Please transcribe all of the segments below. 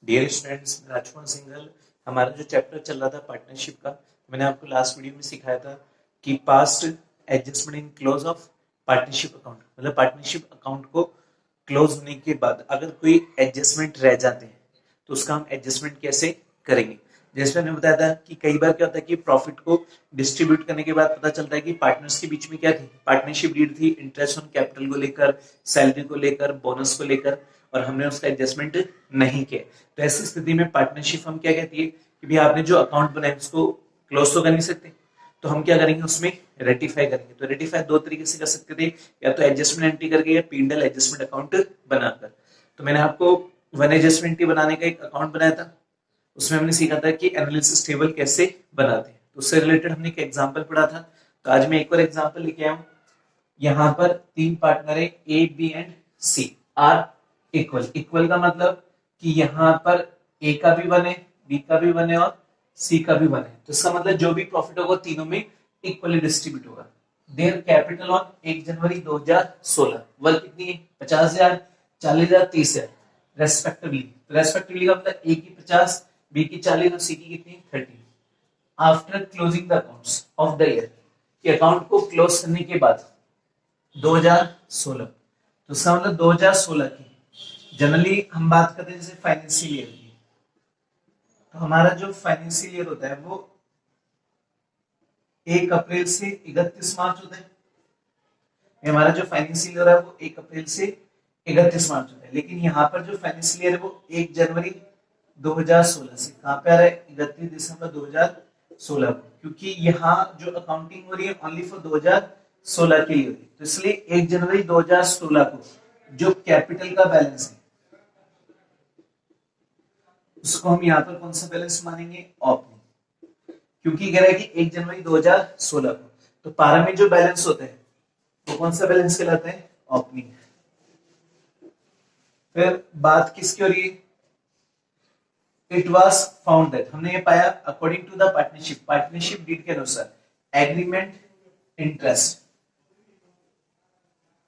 Dear students, राजकुमार सिंघल। हमारा जो chapter चल रहा था पार्टनरशिप का, मैंने आपको लास्ट वीडियो में सिखाया था कि past adjustment in close of partnership account, मतलब पार्टनरशिप अकाउंट को क्लोज होने के बाद अगर कोई एडजस्टमेंट रह जाते हैं तो उसका हम एडजस्टमेंट कैसे करेंगे। जैसे मैंने बताया था कि कई बार क्या होता है कि प्रॉफिट को डिस्ट्रीब्यूट करने के बाद पता चलता है कि पार्टनर्स के बीच में क्या थी, पार्टनरशिप डीड थी, इंटरेस्ट ऑन कैपिटल को लेकर, सैलरी को लेकर, बोनस को लेकर, और हमने उसका एडजस्टमेंट नहीं किया। तो ऐसी स्थिति में पार्टनरशिप हम क्या कहती है कि भाई आपने जो अकाउंट बनाया उसको क्लोज तो कर नहीं सकते, तो हम क्या करेंगे, उसमें रेटिफाई करेंगे। तो रेटिफाई दो तरीके से कर सकते थे, या तो एडजस्टमेंट एंट्री करके या पीएनएल एडजस्टमेंट अकाउंट बनाकर। तो मैंने आपको वन एडजस्टमेंट एंट्री बनाने का एक अकाउंट बनाया था, उसमें हमने सीखा था कि एनालिसिस टेबल कैसे बनाते हैं। तो उससे रिलेटेड हमने एक एग्जांपल पढ़ा था। तो आज मैं एक और एग्जांपल लेके आया हूं। यहाँ पर तीन पार्टनर है, A B and C are equal. Equal का मतलब कि यहाँ पर ए का भी वन है, बी का भी वन है और सी का भी वन है। तो इसका मतलब जो भी प्रॉफिट होगा तीनों में इक्वली डिस्ट्रीब्यूट होगा। Their capital on 1 January 2016 worth कितनी है, 50,000, 40,000, 30,000 रेस्पेक्टिवली। रेस्पेक्टिवली का मतलब ए की 50, बी की 40 और सी की कितनी, 30। After closing the accounts of the year, कि अकाउंट को क्लोज करने के बाद 2016, तो इसका मतलब 2016 की जनरली हम बात करते हैं जैसे फाइनेंशियल ईयर की। तो हमारा जो फाइनेंशियल ईयर होता है वो 1 अप्रैल से 31 मार्च होता है। हमारा जो फाइनेंशियल ईयर है वो 1 अप्रैल से 31 मार्च होता है। लेकिन यहाँ पर जो फाइनेंशियल ईयर है वो 1 जनवरी 2016 से कहाँ पे आ रहा है, 31 दिसंबर 2016 को, क्योंकि यहाँ जो अकाउंटिंग हो रही है ओनली फॉर 2016 के लिए हो रही है। तो इसलिए 1 जनवरी 2016 को जो कैपिटल का बैलेंस है उसको हम यहाँ पर कौन सा बैलेंस मानेंगे, ओपनिंग, क्योंकि कह रहा है कि 1 जनवरी 2016 को। तो पारा में जो बैलेंस होता है वो कौन सा बैलेंस कहलाता है, ओपनिंग। फिर बात किसकी हो रही है, इट वॉज फाउंड दैट, हमने ये पाया according to the partnership, partnership deed के अनुसार एग्रीमेंट इंटरेस्ट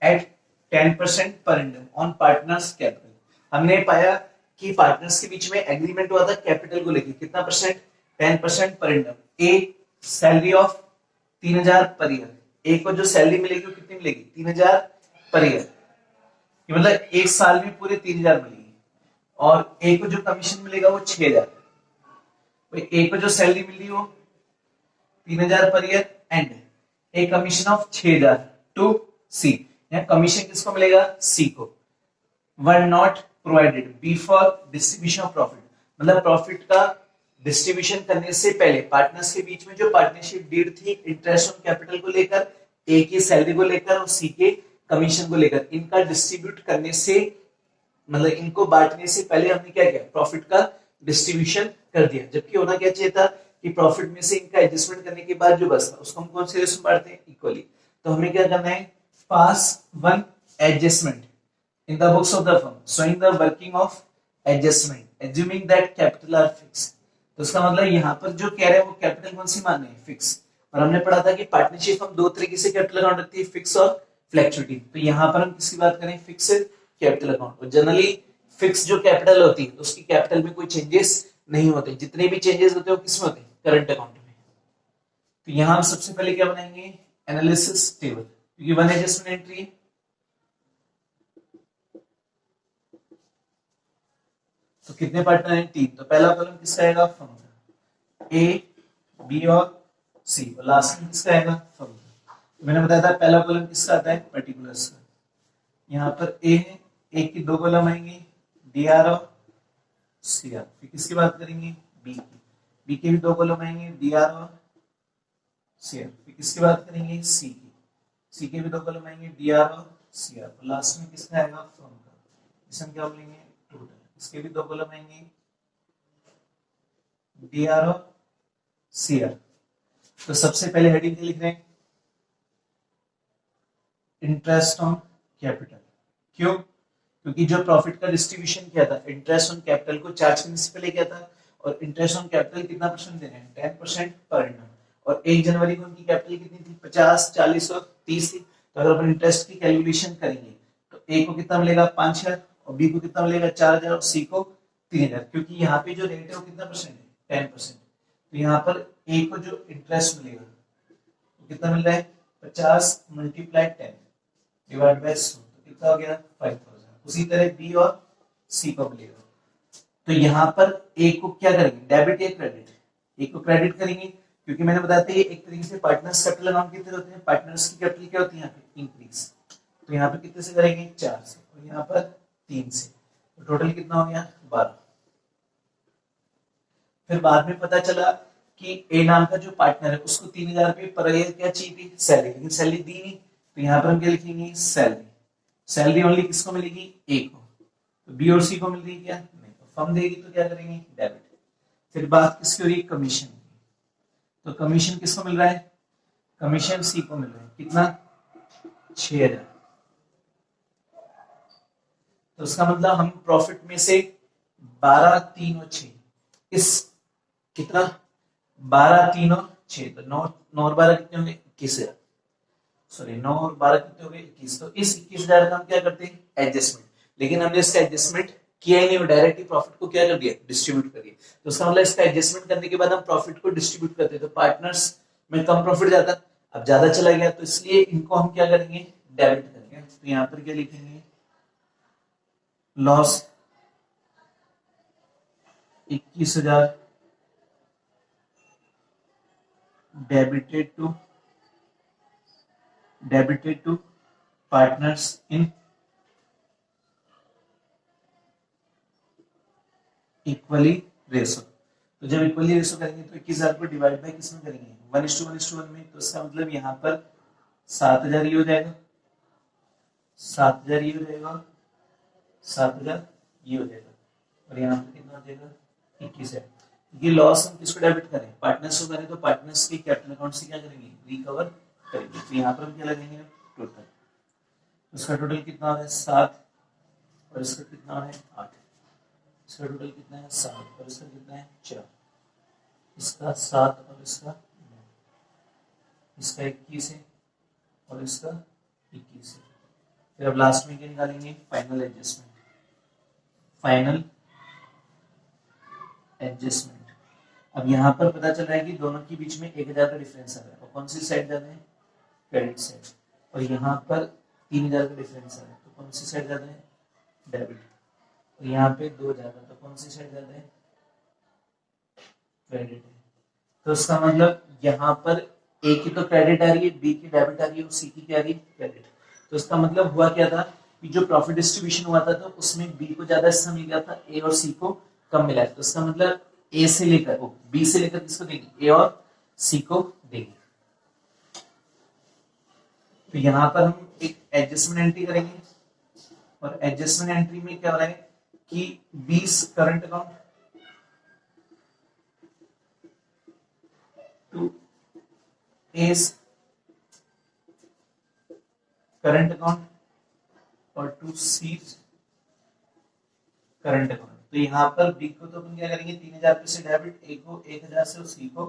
एट 10% पर एंडम ऑन पार्टनर्स कैपिटल। हमने पाया कि पार्टनर्स के बीच में एग्रीमेंट हुआ था कैपिटल को लेकर, कितना परसेंट, 10% पर एंडम। ए सैलरी ऑफ 3,000 पर ईयर, ए को जो सैलरी मिलेगी वो कितनी मिलेगी, 3,000 पर ईयर, मतलब एक साल में पूरे 3,000 मिलेगी। और ए को जो कमीशन मिलेगा वो 6,000। ए को जो सैलरी मिली वो 3,000 per year and a commission of 6,000 to C. Commission किसको मिलेगा, सी को। Were not provided before distribution of profit, मतलब प्रॉफिट का डिस्ट्रीब्यूशन करने से पहले पार्टनर्स के बीच में जो पार्टनरशिप डीड थी इंटरेस्ट ऑन कैपिटल को लेकर, ए की सैलरी को लेकर और सी के कमीशन को लेकर, इनका डिस्ट्रीब्यूट करने से, मतलब इनको बांटने से पहले हमने क्या किया, प्रॉफिट का डिस्ट्रीब्यूशन कर दिया। जबकि होना क्या चाहिए था कि प्रॉफिट में से इनका एडजस्टमेंट करने के बाद जो बचता उसको हम कौन से रेशो में बांटते हैं, इक्वली। तो हमें क्या करना है, pass one adjustment in the books of the firm showing the working of adjustment assuming that capital are fixed। तो इसका मतलब यहाँ पर जो कह रहे हैं वो कैपिटल कौन सी मान है, फिक्स। और हमने पढ़ा था कि पार्टनरशिप हम दो तरीके से कैपिटल अकाउंट रखती है, फिक्स और फ्लैक्चुएटिंग। तो यहाँ पर हम किसकी बात करें, fix capital account. Generally fix जो कैपिटल होती है तो उसकी कैपिटल में कोई चेंजेस नहीं होते, जितने भी चेंजेस होते हैं वो किसमें होते हैं, करंट अकाउंट में। तो यहाँ हम सबसे पहले क्या बनाएंगे, एनालिसिस टेबल, क्योंकि वन एडजस्टमेंट एंट्री है। तो कितने पार्टनर हैं, 3। तो पहला कॉलम किसका आएगा, फर्म का, ए बी और सी, और लास्ट में किसका आएगा, फर्म का। तो मैंने बताया था पहला कॉलम किसका आता है, पर्टिकुलर्स का। यहाँ पर ए है, ए की 2 कॉलम आएंगे, डी आर और सी आर। फिर किसकी बात करेंगे, बी की, बी के भी 2 कॉलम आएंगे, डी आर और सी आर। फिर किसकी बात करेंगे, सी की, सी के भी 2 कॉलम आएंगे, डी आर और सी आर। तो लास्ट में किसका आएगा, फर्म का, इसे हम क्या बोलेंगे, टोटल। इसके भी 2 कॉलम आएंगे, डी आर और सी आर। तो सबसे पहले हेडिंग क्या लिख रहे हैं, इंटरेस्ट ऑन कैपिटल। क्यों, क्योंकि जो प्रॉफिट का डिस्ट्रीब्यूशन किया था इंटरेस्ट ऑन कैपिटल को चार्ज करने से पहले किया था, और इंटरेस्ट ऑन कैपिटल कितना परसेंट दे रहे हैं, 10% पर एनम। और 1 जनवरी को उनकी कैपिटल कितनी थी, 50, 40 और 30 थी। तो अगर अपन इंटरेस्ट की कैलकुलेशन करेंगे तो ए को कितना मिलेगा, 5,000, और बी को कितना मिलेगा, 4,000, और सी को 3,000, क्योंकि यहाँ पे जो रेट है वो कितना परसेंट है, 10%। तो यहाँ पर ए को जो इंटरेस्ट मिलेगा वो कितना मिल रहा है, 50 × 10 डिवाइड बाय 100, तो कितना हो गया 5,000। उसी तरह बी और सी को मिलेगा। तो यहाँ पर ए को क्या करेंगे, डेबिट या क्रेडिट, ए को क्रेडिट करेंगे, क्योंकि मैंने बताया था ये एक तरीके से पार्टनर्स कैपिटल अकाउंट कितने होते हैं, पार्टनर्स की कैपिटल क्या होती है यहाँ पे, इंक्रीज। तो यहाँ पे कितने से करेंगे, 4 से, और यहाँ पर 3 से, तो टोटल कितना हो गया 12। फिर बाद में पता चला कि ए नाम का जो पार्टनर है उसको 3,000 रुपये पर ईयर क्या चाहिए थी, सैलरी, लेकिन सैलरी दी नहीं। तो यहाँ पर हम क्या लिखेंगे, सैलरी। सैलरी ओनली किसको मिलेगी, ए को। तो बी और सी को मिल रही क्या, नहीं। तो फर्म देगी तो क्या करेंगे, डेबिट। फिर बात किसकी हो रही है, कमीशन की। तो कमीशन किसको मिल रहा है, कमीशन सी को मिल रहा है, कितना 6,000। तो उसका मतलब हम प्रॉफिट में से 12, 3 और 6, इस कितना 12, 3 और 6, तो 9 और 12 कितने होंगे, 21,000। सॉरी 9 और 12 कितने हो गए, 21। तो इस 21,000 का हम क्या करते हैं, एडजस्टमेंट। लेकिन हमने इसका एडजस्टमेंट किया ही नहीं, और डायरेक्ट ही प्रॉफिट को क्या कर दिया, डिस्ट्रीब्यूट कर दिया। तो उसका मतलब इसका एडजस्टमेंट करने के बाद हम प्रॉफिट को डिस्ट्रीब्यूट करते हैं। तो पार्टनर्स में कम प्रॉफिट जाता, अब ज्यादा चला गया, तो इसलिए इनको हम क्या करेंगे, डेबिट करेंगे। तो यहाँ पर क्या लिखेंगे, loss 21,000 debited to partners in equally ratio. तो जब इक्वली रेशो करेंगे तो 21,000 को डिवाइड बाय किस में करेंगे, 1:1:1 में। तो इसका मतलब यहाँ पर 7,000 ये हो जाएगा, 7,000 ये हो जाएगा, 7,000 ये हो जाएगा, और यहाँ पर कितना हो जाएगा 21,000। ये लॉस हम किसको डेबिट करें, पार्टनर्स को करें, तो पार्टनर्स के कैपिटल अकाउंट से क्या करेंगे, रिकवर करेंगे। तो यहाँ पर हम क्या लगेंगे, टोटल। उसका टोटल कितना है 7, और इसका कितना है 8। इसका टोटल कितना है 7, और इसका कितना है 4। इसका 7 और इसका 9, इसका 21 है और इसका 21 है। फिर अब लास्ट में क्या निकालेंगे, फाइनल एडजस्टमेंट। Final adjustment. अब यहाँ पर पता चल रहा है कि दोनों के बीच में 1,000 का डिफरेंस आ रहा है, और कौन सी साइड ज्यादा है, क्रेडिट साइड। और यहाँ पर 3,000 का डिफरेंस आ रहा है, तो कौन सी साइड ज्यादा है, डेबिट। और यहाँ पे 2,000 का, तो कौन सी साइड ज्यादा है, क्रेडिट है। तो उसका मतलब यहाँ पर ए की तो क्रेडिट आ रही है, बी की डेबिट आ रही है, और सी की क्या आ रही है, क्रेडिट। तो उसका मतलब हुआ क्या था कि जो प्रॉफिट डिस्ट्रीब्यूशन हुआ था तो उसमें बी को ज्यादा हिस्सा मिल गया था, ए और सी को कम मिला है। तो उसका मतलब ए से लेकर बी से लेकर किसको देंगे, ए और सी को देंगे। तो यहाँ पर हम एक एडजस्टमेंट एंट्री करेंगे, और एडजस्टमेंट एंट्री में क्या हो रहा है कि 20 current account to S current account और टू सी करंट अकाउंट। तो यहाँ पर बी को तो अपन क्या करेंगे, 3,000 रुपए से डेबिट, ए को 1,000 से और सी को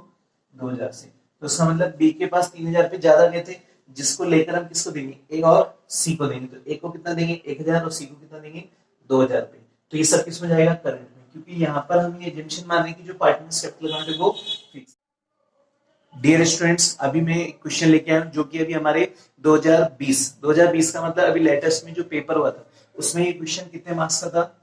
2,000 से। तो उसका मतलब बी के पास 3,000 रुपए ज्यादा गए थे, जिसको लेकर हम किसको देंगे, ए और सी को देंगे। तो ए को कितना देंगे 1,000, और सी को कितना देंगे 2,000 रुपए। तो ये सब किसमें जाएगा, करंट में, क्योंकि यहाँ पर हम ये एजम्पशन मान रहे हैं कि जो पार्टनर्स कैपिटल अकाउंट है वो फिक्स। डियर स्टूडेंट्स, अभी मैं एक क्वेश्चन लेके आया हूं जो कि अभी हमारे 2020 का मतलब अभी लेटेस्ट में जो पेपर हुआ था उसमें ये क्वेश्चन कितने मार्क्स का था,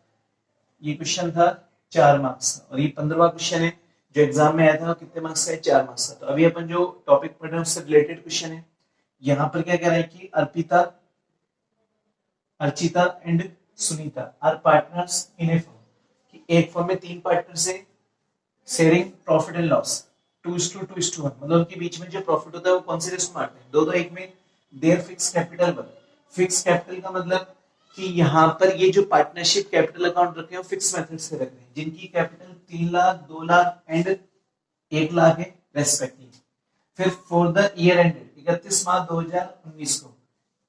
ये क्वेश्चन था 4 मार्क्स का, और ये 15वां क्वेश्चन है जो एग्जाम में आया था, कितने मार्क्स का है, 4 मार्क्स का। तो अभी अपन जो टॉपिक पढ़ रहे हैं उससे रिलेटेड क्वेश्चन है। यहाँ पर क्या कह रहे हैं कि Archita and Sunita are partners in a firm, कि एक फर्म में 3 पार्टनर्स है, शेयरिंग प्रॉफिट एंड लॉस 2:2:1, मतलब उनके बीच में जो प्रॉफिट होता है वो कौन से रेशो में बांटते हैं, 2:1 में। Their fix capital one, fix capital का मतलब कि यहाँ पर ये जो पार्टनरशिप कैपिटल अकाउंट रखे हैं फिक्स मेथड से रख रहे हैं, जिनकी कैपिटल 3 लाख, 2 लाख एंड 1 लाख है रेस्पेक्टिव। फिर for the year ended 31 March 2019 को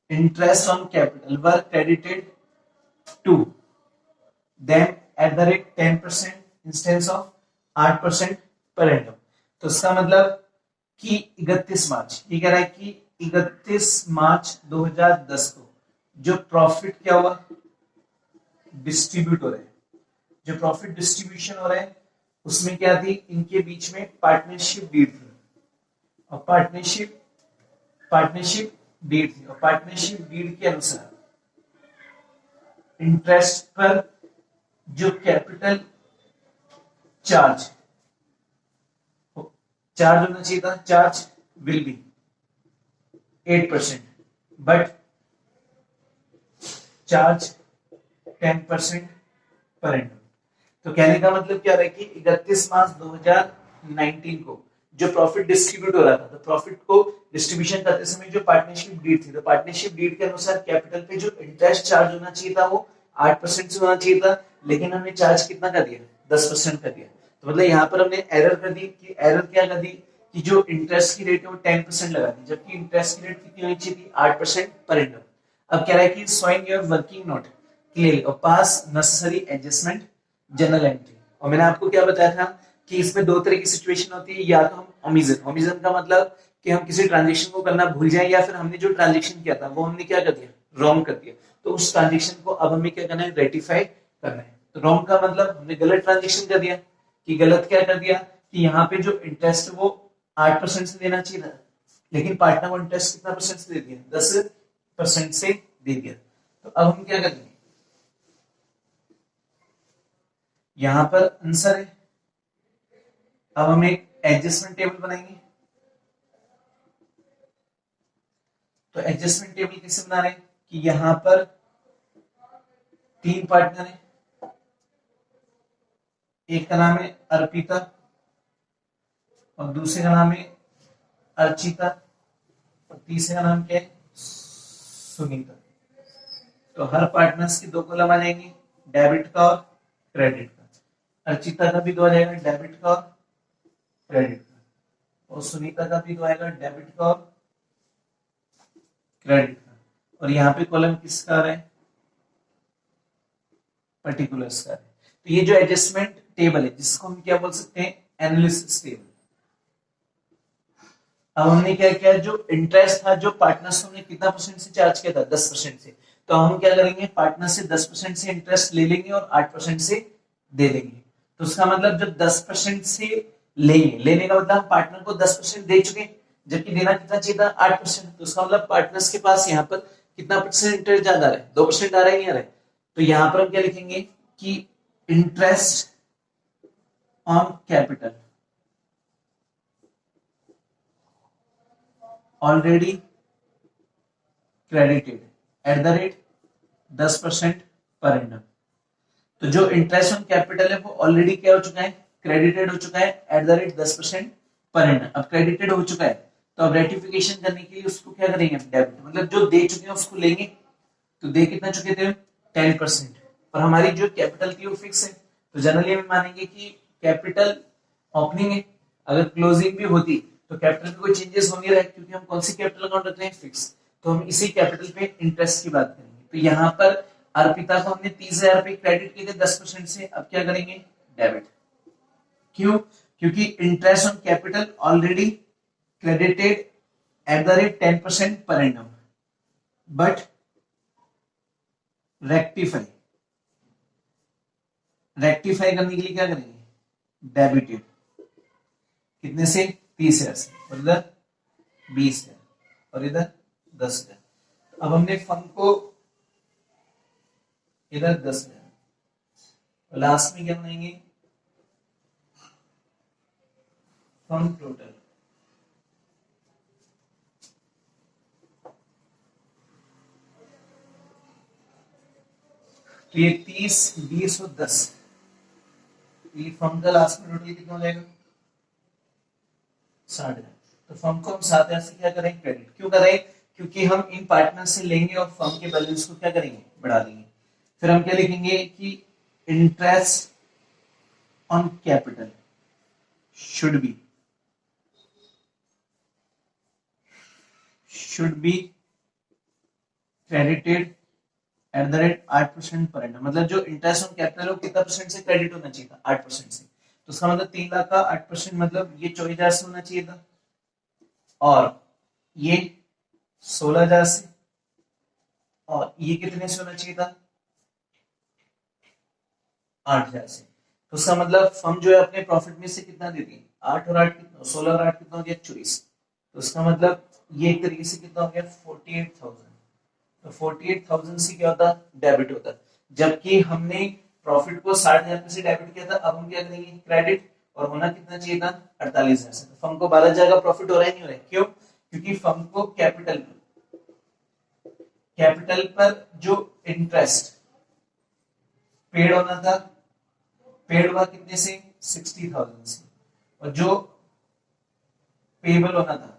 interest on capital were credited to them at the rate 10% instance of 8% per एंडम। तो इसका मतलब कि 31 मार्च, ये कह रहा है कि 31 मार्च 2010 को जो प्रॉफिट क्या हुआ, डिस्ट्रीब्यूट हो रहा है, जो प्रॉफिट डिस्ट्रीब्यूशन हो रहा है उसमें क्या थी, इनके बीच में पार्टनरशिप डीड थी, और पार्टनरशिप डीड थी, और पार्टनरशिप डीड के अनुसार इंटरेस्ट पर जो कैपिटल चार्ज होना चाहिए था, charge will be 8%, but charge 10% पर एंड। तो कहने का मतलब क्या है कि 31 मार्च 2019 को जो प्रॉफिट डिस्ट्रीब्यूट हो रहा था, तो प्रॉफिट को डिस्ट्रीब्यूशन करते समय जो पार्टनरशिप डीड थी, तो पार्टनरशिप डीड के अनुसार कैपिटल पे जो इंटरेस्ट चार्ज होना चाहिए था वो 8% से होना चाहिए था, लेकिन हमने चार्ज कितना कर दिया, 10% कर दिया। तो मतलब यहाँ पर हमने एरर कर दी, कि एरर क्या कर दी कि जो इंटरेस्ट की रेट है वो 10% लगा दी, जबकि इंटरेस्ट की रेट कितनी होनी चाहिए थी, 8% पर एंड। अब कह रहा है कि showing your working note clearly और pass necessary adjustment general entry. और मैंने आपको क्या बताया था कि इसमें दो तरह की सिचुएशन होती है, या तो हम ओमिजन का मतलब कि हम किसी ट्रांजेक्शन को करना भूल जाए, या फिर हमने जो ट्रांजेक्शन किया था वो हमने क्या कर दिया, रॉन्ग कर दिया, तो उस ट्रांजेक्शन को अब हमें क्या करना है, रेटिफाई करना है। तो रॉन्ग का मतलब हमने गलत ट्रांजेक्शन कर दिया, कि गलत क्या कर दिया कि यहाँ पे जो इंटरेस्ट वो 8% से देना चाहिए था, लेकिन पार्टनर को इंटरेस्ट कितना परसेंट से दे दिया, 10% से दे दिया। तो अब हम क्या करेंगे, यहां पर आंसर है, अब हम एक एडजस्टमेंट टेबल बनाएंगे। तो एडजस्टमेंट टेबल कैसे बना रहे हैं कि यहां पर 3 पार्टनर है, एक का नाम है अर्पिता और दूसरे का नाम है अर्चिता और तीसरे का नाम क्या है, सुनीता। तो हर पार्टनर्स की 2 कॉलम आ जाएंगे, डेबिट का और क्रेडिट का। अर्चिता का भी 2 आ जाएगा, डेबिट का और क्रेडिट का, और सुनीता का भी 2 आएगा, डेबिट का और क्रेडिट का। और यहाँ पे कॉलम किसका आ रहा है, पर्टिकुलर्स का है। तो ये जो एडजस्टमेंट टेबल है जिसको हम क्या बोल सकते हैं, एनालिसिस टेबल। अब हमने क्या किया, जो इंटरेस्ट था जो पार्टनर्स ने कितना परसेंट से चार्ज किया था, 10% से, तो हम क्या करेंगे, पार्टनर से 10% से इंटरेस्ट ले लेंगे और 8% से दे देंगे। तो उसका मतलब जब 10% से लेने का मतलब हम पार्टनर को 10% दे चुके, जबकि देना कितना चाहिए था, 8%। तो उसका मतलब पार्टनर्स के पास यहाँ पर कितना परसेंट इंटरेस्ट ज्यादा आ रहा है, 2% आ रहा है, नहीं आ रहा है। तो यहां पर हम क्या लिखेंगे कि interest on capital already credited eight the rate 10% पर एंड। तो जो इंटरेस्ट ऑन कैपिटल है वो ऑलरेडी क्या हो चुका है, क्रेडिटेड हो चुका है एट द रेट 10% पर एंड। अब क्रेडिटेड हो चुका है तो अब रेटिफिकेशन करने के लिए उसको क्या करेंगे, डेबिट, मतलब जो दे चुके हैं उसको लेंगे। तो दे कितना चुके थे, 10%, और हमारी जो कैपिटल थी वो फिक्स है। तो जनरली हम मानेंगे कि कैपिटल ओपनिंग है, अगर क्लोजिंग भी होती तो कैपिटल में कोई चेंजेस हो नहीं रहा है, क्योंकि हम कौन सी कैपिटल अकाउंट रख रहे हैं, फिक्स। तो हम इसी कैपिटल पे इंटरेस्ट की बात करेंगे। तो यहाँ पर अर्पिता को हमने 30,000 रुपए क्रेडिट किए थे 10% से, अब क्या करेंगे, डेबिट। क्यों, क्योंकि interest on capital already credited eight the rate 10% per annum, but rectify करने के लिए क्या करेंगे, डेबिटेड, कितने से, 30,000 से, और इधर 20,000 और इधर 10,000। अब हमने फंड को इधर 10,000 और लास्ट में क्या बनाएंगे, फंड टोटल। तो ये 30, 20 और 10, ये फंड का लास्ट में टोटल कितना हो जाएगा, 60,000। तो फर्म को हम 7,000 से क्या करेंगे, क्रेडिट। क्यों करें, क्योंकि हम इन पार्टनर से लेंगे और फर्म के बैलेंस को क्या करेंगे, बढ़ा देंगे। फिर हम क्या लिखेंगे कि interest on capital should be credited eight the rate 8% पर एंड। मतलब जो इंटरेस्ट ऑन कैपिटल है वो कितना परसेंट से क्रेडिट होना चाहिए था, 8% से। तो उसका मतलब 3 लाख का 8% मतलब ये 24,000 से होना चाहिए था, और ये 16,000 से, और ये कितने से होना चाहिए था, 8,000 से। तो उसका मतलब फर्म जो है अपने प्रॉफिट में से कितना देती है, 8 और 8 कितना, 16 और 8 कितना हो गया, 24। तो उसका मतलब ये एक तरीके से कितना हो गया, 48,000। तो 48,000 से क्या होता, डेबिट होता। जबकि हमने प्रॉफिट को 60,000 से डेबिट किया था, अब हम क्या करेंगे, क्रेडिट। और होना कितना चाहिए था, 48,000 से। तो फर्म को 12,000 का प्रॉफिट हो रहा है, नहीं हो रहा है, क्यों, क्योंकि फर्म को कैपिटल पर जो इंटरेस्ट पेड होना था, पेड हुआ कितने से, 60,000 से। और जो पेबल होना था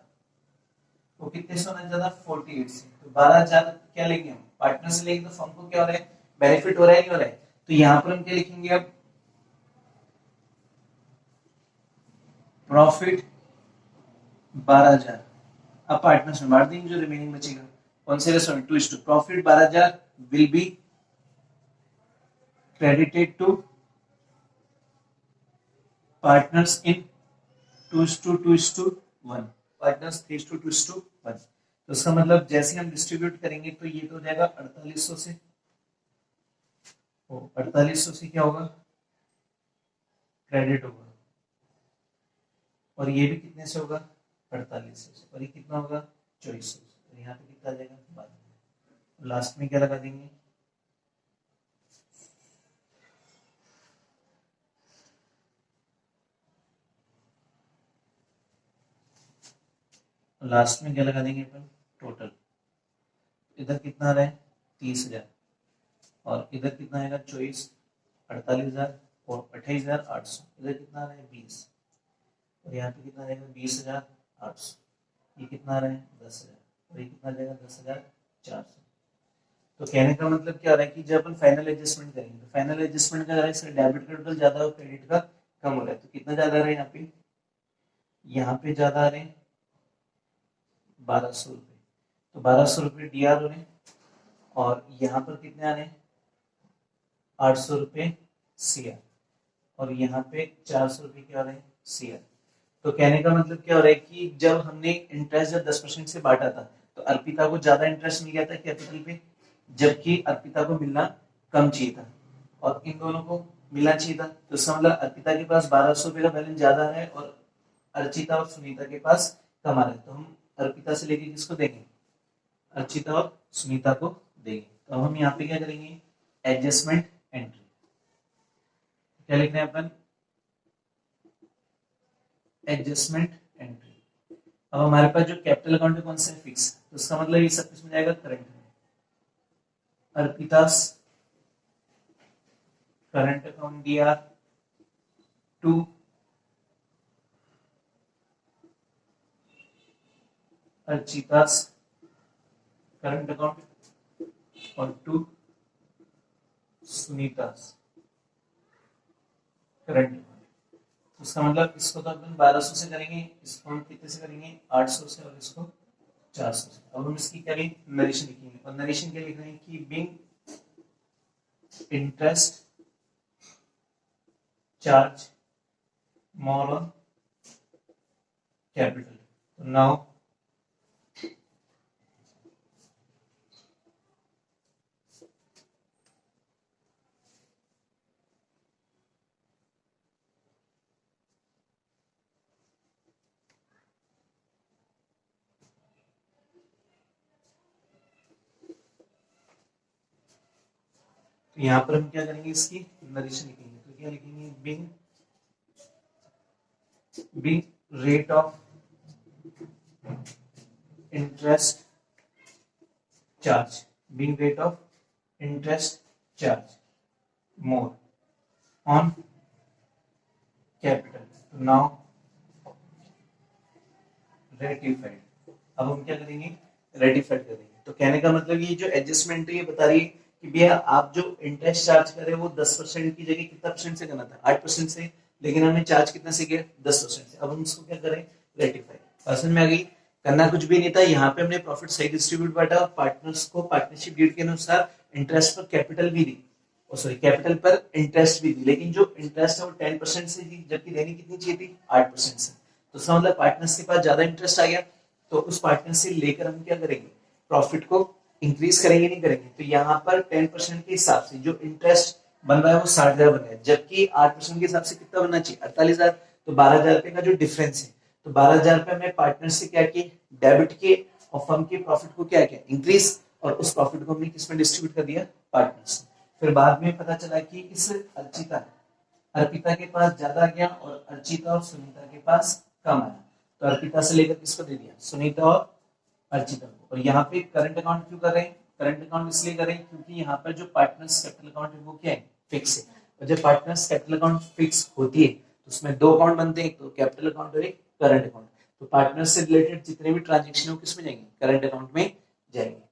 वो कितने से होना चाहिए था, 48 से। तो 12,000 क्या लेंगे हम, पार्टनर से लेंगे, तो फर्म को क्या हो रहा है, बेनिफिट हो रहा है, नहीं हो रहा है। तो यहां पर हम क्या लिखेंगे, अब प्रॉफिट 12,000, अब पार्टनर्स में बांट देंगे जो रिमेनिंग बचेगा। कौन से रेशो में, 2:2। Profit 12,000 will be credited to partners in 2:2:1, partners 3:2:1। तो उसका मतलब जैसे हम डिस्ट्रीब्यूट करेंगे तो ये तो हो जाएगा 4800 से, 4800 से क्या होगा, क्रेडिट होगा। और ये भी कितने से होगा, 4800 से। और ये कितना होगा, 2400 से। तो यहाँ पे कितना आ जाएगा, 12। लास्ट में क्या लगा देंगे, लास्ट में क्या लगा देंगे अपन, टोटल। इधर कितना आ रहा है, 30,000। और इधर कितना आएगा, 24, 48,000 और 28,800। इधर कितना आ रहा है, 20। और यहाँ पे कितना आएगा, 20,800। ये कितना आ रहा है, 10,000। और ये कितना आ जाएगा, 10,400। तो कहने का मतलब क्या हो रहा है कि जब अपन फाइनल एडजस्टमेंट करेंगे तो फाइनल एडजस्टमेंट का डेबिट का टोटल ज्यादा और क्रेडिट का कम हो रहा है। तो कितना ज्यादा आ रहा है, यहाँ पे ज्यादा आ रहे हैं 1,200 रुपये। तो 1,200 रुपये डीआर हो रहे हैं। और यहाँ पर कितने आ रहे हैं, 800 रुपये सीआर। और यहाँ पे 400 रुपये क्या हो रहे हैं, सीआर। तो कहने का मतलब क्या हो रहा है कि जब हमने इंटरेस्ट जब 10% से बांटा था तो अर्पिता को ज्यादा इंटरेस्ट मिल गया था कैपिटल पे, जबकि अर्पिता को मिलना कम चाहिए था। और इन दोनों को मिलना चाहिए था। तो इसका मतलब अर्पिता के पास 1,200 रुपये का बैलेंस ज्यादा है और अर्चिता और सुनीता के पास कम आ रहा है। तो हम अर्पिता से लेके किसको देंगे, अर्चिता और सुनीता को देंगे। तो हम यहाँ पे क्या करेंगे, एडजस्टमेंट एंट्री क्या लिख रहे हैं अपन, एडजस्टमेंट एंट्री। अब हमारे पास जो कैपिटल अकाउंट है कौन सा है, फिक्स। तो उसका मतलब ये सब किस में जाएगा, करंट में। Arpita's current account DR to Archita's current account और टू सुनीतास करंट अकाउंट। उसका मतलब इसको तो अपन 1,200 से करेंगे, इसको हम कितने से करेंगे, 800 से, और इसको 400 से। अब हम इसकी क्या नरेशन लिखेंगे। और नरेशन क्या लिख रहे हैं कि being interest charge more on capital. Now तो यहाँ पर हम क्या करेंगे, इसकी नरेशन लिखेंगे। तो क्या लिखेंगे, being rate of interest charge, being rate of interest charge more on capital. तो नाउ रेटिफाइड। अब हम क्या करेंगे, रेटिफाइड करेंगे। तो कहने का मतलब ये जो एडजस्टमेंट है ये बता रही है कि भैया आप जो इंटरेस्ट चार्ज कर रहे हो वो 10% की जगह कितना परसेंट से करना था, 8% से, लेकिन हमने चार्ज कितना से किया, 10% से। अब हम इसको क्या करें, रेटिफाई। पर्सन में आ गई, करना कुछ भी नहीं था। यहाँ पे हमने प्रॉफिट सही डिस्ट्रीब्यूट बांटा और पार्टनर्स को पार्टनरशिप डीड के अनुसार इंटरेस्ट पर कैपिटल भी दी, सॉरी कैपिटल पर इंटरेस्ट भी दी। लेकिन जो इंटरेस्ट है वो 10% से दी, जबकि देनी कितनी चाहिए थी, 8% से। तो इसका मतलब पार्टनर्स के पास ज्यादा इंटरेस्ट आ गया। तो उस पार्टनर से लेकर हम क्या करेंगे, प्रॉफिट को इंक्रीज करेंगे, नहीं करेंगे। तो यहाँ पर 10% के हिसाब से जो इंटरेस्ट बन रहा है वो 60,000 बन रहा है, जबकि 8% के हिसाब से कितना बनना चाहिए 48,000। तो 12,000 रुपए का जो डिफरेंस है, तो 12,000 रुपए में पार्टनर से क्या किए, डेबिट के, और फर्म के प्रॉफिट को क्या किया, इंक्रीज, और उस प्रॉफिट को हमने किसमें डिस्ट्रीब्यूट कर दिया, पार्टनर्स में। फिर बाद में पता चला कि इस अर्पिता के पास ज्यादा गया और अर्चिता और सुनीता के पास कम आया, तो अर्पिता से लेकर किसको दे दिया, सुनीता और अर्चिता को। और यहाँ पे करंट अकाउंट क्यों कर रहे हैं, करंट अकाउंट इसलिए कर रहे हैं क्योंकि यहाँ पर जो पार्टनर्स कैपिटल अकाउंट है वो क्या है, फिक्स है। और जब पार्टनर्स कैपिटल अकाउंट फिक्स होती है तो उसमें दो अकाउंट बनते हैं, एक तो कैपिटल अकाउंट और एक करंट अकाउंट। तो पार्टनर से रिलेटेड जितने भी ट्रांजेक्शन है वो किसमें जाएंगे, करंट अकाउंट में जाएंगे।